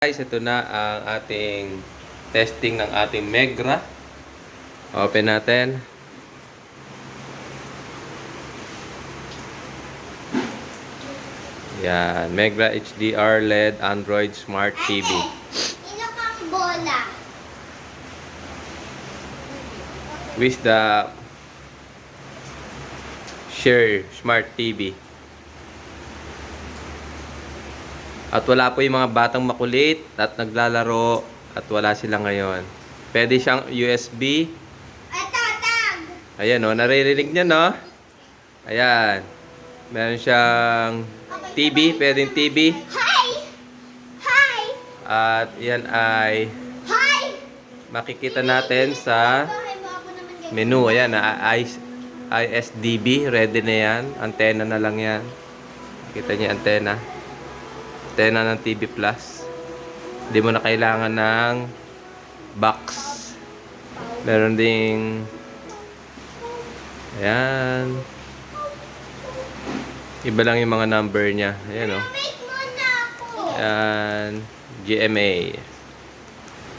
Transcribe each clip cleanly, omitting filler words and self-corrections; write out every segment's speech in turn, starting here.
Guys, ito na ang ating testing ng ating Megra. Open natin. Yan, Megra HDR LED Android Smart TV. Inakang bola. With the Share Smart TV. At wala po yung mga batang makulit at naglalaro at wala sila ngayon. Pwede siyang USB. Ito, tag. Ayan o, naririnig niya no? Ayan. Meron siyang TV, pwedeng TV. Hi! Hi! At yan ay Hi! makikita natin sa Bahay mo ako naman ganyan. menu. Ayan, ISDB. Ready na yan. Antena na lang yan. Kita niyo antena. Antena ng TV Plus. Hindi mo na kailangan ng box. Meron ding ayan. Iba lang yung mga number niya. Ayan o. Wait muna ako. Ayan. GMA.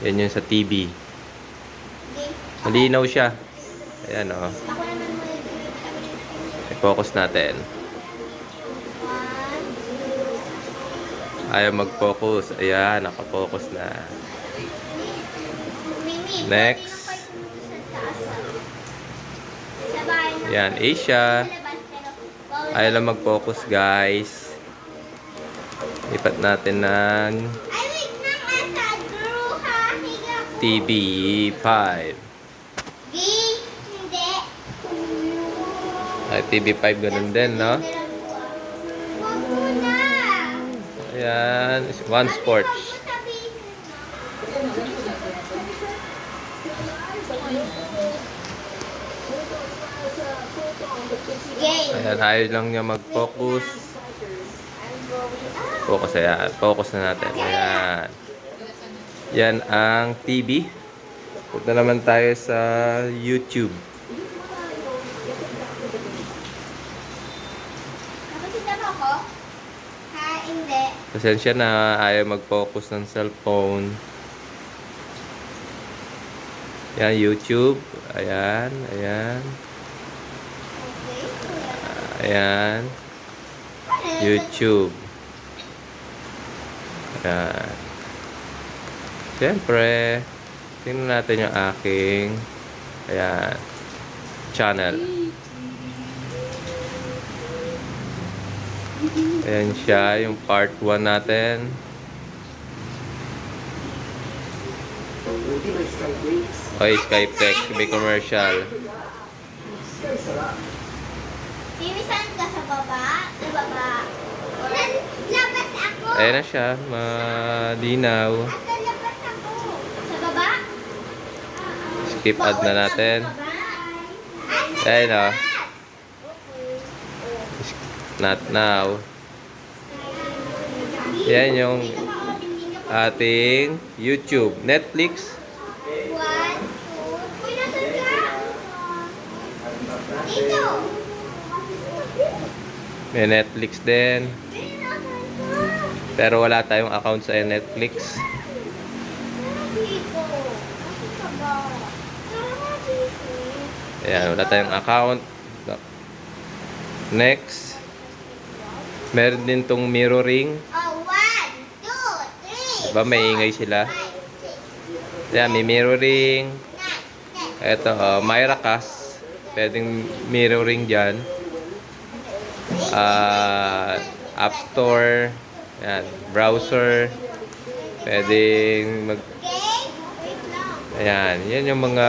Yan yung sa TV. Okay. Malinaw siya. Ayan o. Ako naman mo. I-focus natin. Ayaw mag-focus. Ayan, nakafocus na. Mimi, Next. sa bahay na. Ayan, Asia. Sa labas, pero bawal. Ayaw lang mag-focus, guys. Lipat natin ng Ay, wait lang, asa. Drew, ha? Higa ko. TV5. Hindi. Ay, TV5 ganun din, no? Wag muna. Ayan, One Sports. Game. Ayan, ayaw lang niya mag-focus. Focus, ayan. Focus na natin. Ayan. Yan ang TV. Punta naman tayo sa YouTube. Nakasita mo ako? Ha, hindi. Pasensya na, ayaw mag-focus ng cellphone. Yan, YouTube. Ayan, ayan. Okay. Ayan. YouTube. Ayan. Siyempre, tingnan natin yung aking ayan, channel. Ayan siya, yung part 1 natin. Okay, Skytech, may commercial. Tinisan ka sa baba? Sa baba? Labas ako! Ayan na siya, malinaw. Asa labas ako? Sa baba? Skip ad na natin. Asa Ayan o. labas? Not now. Yan yung ating YouTube. Netflix. 1, 2. Uy, nasan ka? Dito! May Netflix din. Nasan ka? Pero wala tayong account sa Netflix. Dito. Nasaan ka ba? Tara dito. Ayan, wala tayong account. Next. Meron din tong mirroring. Oh, 1, 2, 3. Diba may ingay sila? 5, 6, Ayan, may mirroring. 9, 10. Ito, Miracast. Pwedeng mirroring dyan. App Store. Ayan, browser. Pwedeng mag... Okay? Wait lang. Ayan, yan yung mga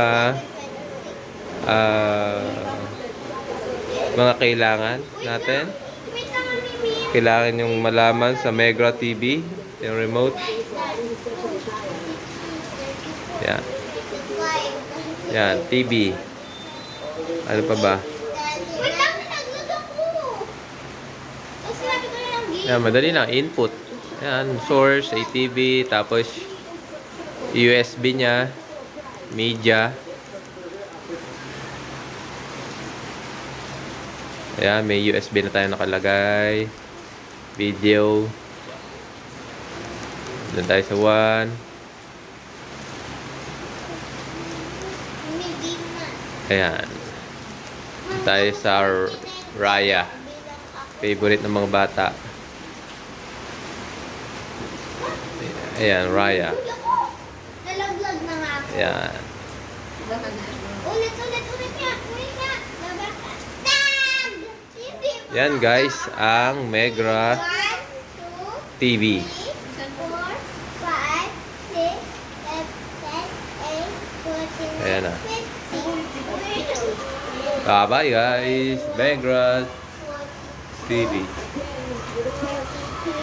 kailangan natin. Wait lang, Mimi. Kailangan yung malaman sa Megra TV, yung remote. Yan. Yan, TV. Ano pa ba? Wait lang, naglag ako. Tapos sinabi ko na lang game. Yan, madali lang. Input. Yan, source, ATV, tapos USB niya, media. Ayan, may USB na tayo nakalagay. Video. Doon tayo sa 1. Hindi na. Ayan. Doon tayo sa Raya. Favorite ng mga bata. Ayan, Raya. Nalaglag na nga ako. Ayan. Ulit nga. Tag! Hindi pa. Yan guys, ang Megra 1, 2, TV. 4, 5, 6, 7, 8, 14, Ayan na. 15. Bye-bye guys. Megra TV.